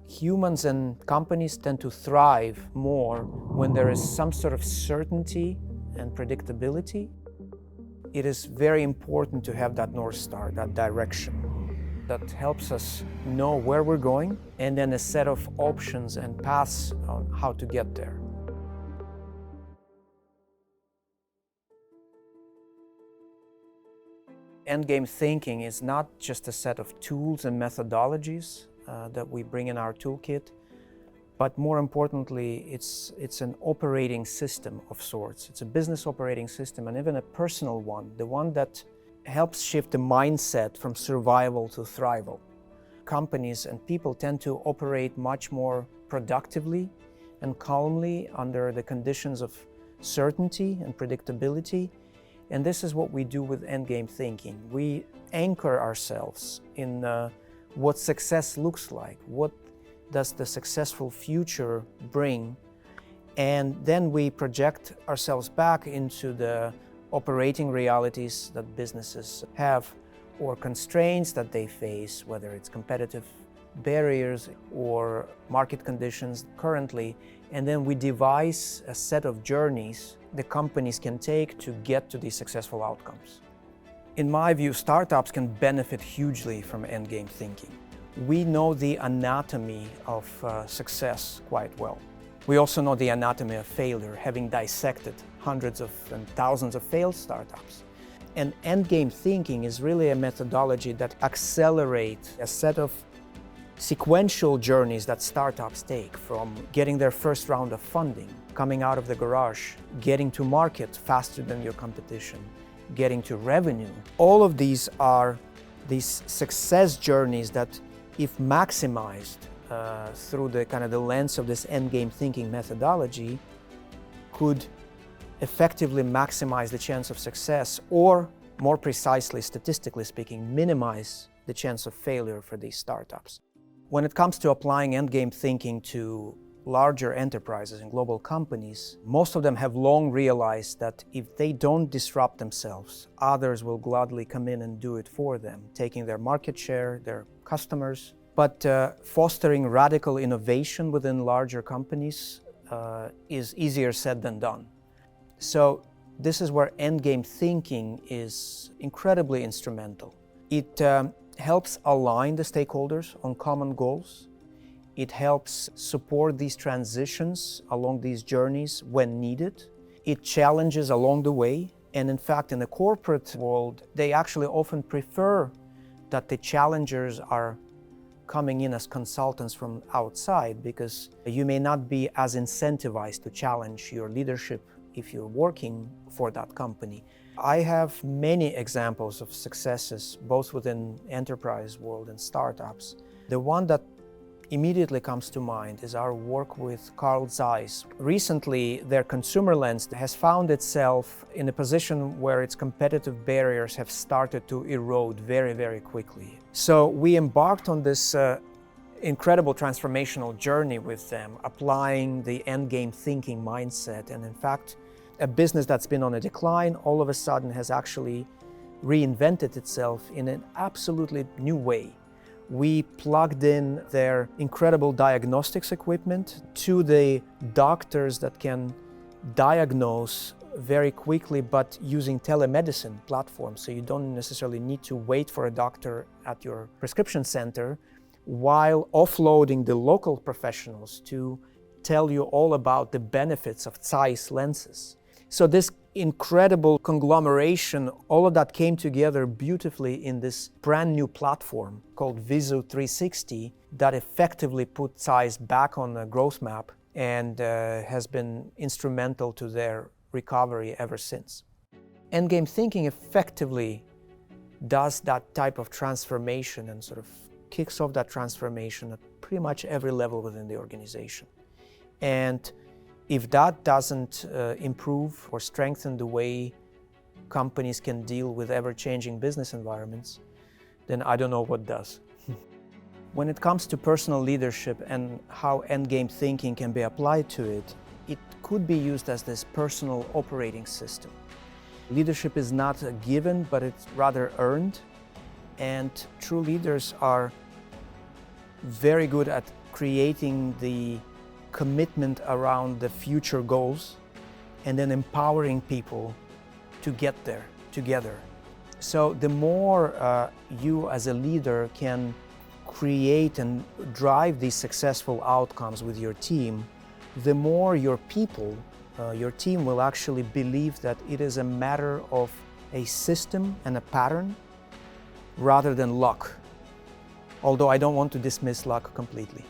Humans and companies tend to thrive more when there is some sort of certainty and predictability. It is very important to have that North Star, that direction, that helps us know where we're going, and then a set of options and paths on how to get there. Endgame thinking is not just a set of tools and methodologies that we bring in our toolkit, but more importantly, it's an operating system of sorts. It's a business operating system and even a personal one, the one that helps shift the mindset from survival to thrival. Companies and people tend to operate much more productively and calmly under the conditions of certainty and predictability. And this is what we do with endgame thinking. We anchor ourselves in what success looks like, what does the successful future bring, and then we project ourselves back into the operating realities that businesses have or constraints that they face, whether it's competitive barriers or market conditions currently, and then we devise a set of journeys the companies can take to get to these successful outcomes. In my view, startups can benefit hugely from endgame thinking. We know the anatomy of success quite well. We also know the anatomy of failure, having dissected hundreds of and thousands of failed startups. And endgame thinking is really a methodology that accelerates a set of sequential journeys that startups take, from getting their first round of funding, coming out of the garage, getting to market faster than your competition, getting to revenue. All of these are these success journeys that, if maximized through the lens of this endgame thinking methodology, could effectively maximize the chance of success, or more precisely, statistically speaking, minimize the chance of failure for these startups. When it comes to applying endgame thinking to larger enterprises and global companies, most of them have long realized that if they don't disrupt themselves, others will gladly come in and do it for them, taking their market share, their customers. But fostering radical innovation within larger companies is easier said than done. So this is where endgame thinking is incredibly instrumental. It helps align the stakeholders on common goals. It helps support these transitions along these journeys when needed. It challenges along the way. And in fact, in the corporate world, they actually often prefer that the challengers are coming in as consultants from outside, because you may not be as incentivized to challenge your leadership if you're working for that company. I have many examples of successes, both within enterprise world and startups. The one that immediately comes to mind is our work with Carl Zeiss. Recently, their consumer lens has found itself in a position where its competitive barriers have started to erode very, very quickly. So we embarked on this incredible transformational journey with them, applying the endgame thinking mindset. And in fact, a business that's been on a decline all of a sudden has actually reinvented itself in an absolutely new way. We plugged in their incredible diagnostics equipment to the doctors that can diagnose very quickly, but using telemedicine platforms. So you don't necessarily need to wait for a doctor at your prescription center, while offloading the local professionals to tell you all about the benefits of Zeiss lenses. So this incredible conglomeration, all of that came together beautifully in this brand new platform called Visu 360 that effectively put Zeiss back on the growth map and has been instrumental to their recovery ever since. Endgame thinking effectively does that type of transformation and sort of kicks off that transformation at pretty much every level within the organization. And if that doesn't improve or strengthen the way companies can deal with ever-changing business environments, then I don't know what does. When it comes to personal leadership and how endgame thinking can be applied to it, it could be used as this personal operating system. Leadership is not a given, but it's rather earned. And true leaders are very good at creating the commitment around the future goals and then empowering people to get there together. So the more you as a leader can create and drive these successful outcomes with your team, the more your people, your team will actually believe that it is a matter of a system and a pattern rather than luck. Although I don't want to dismiss luck completely.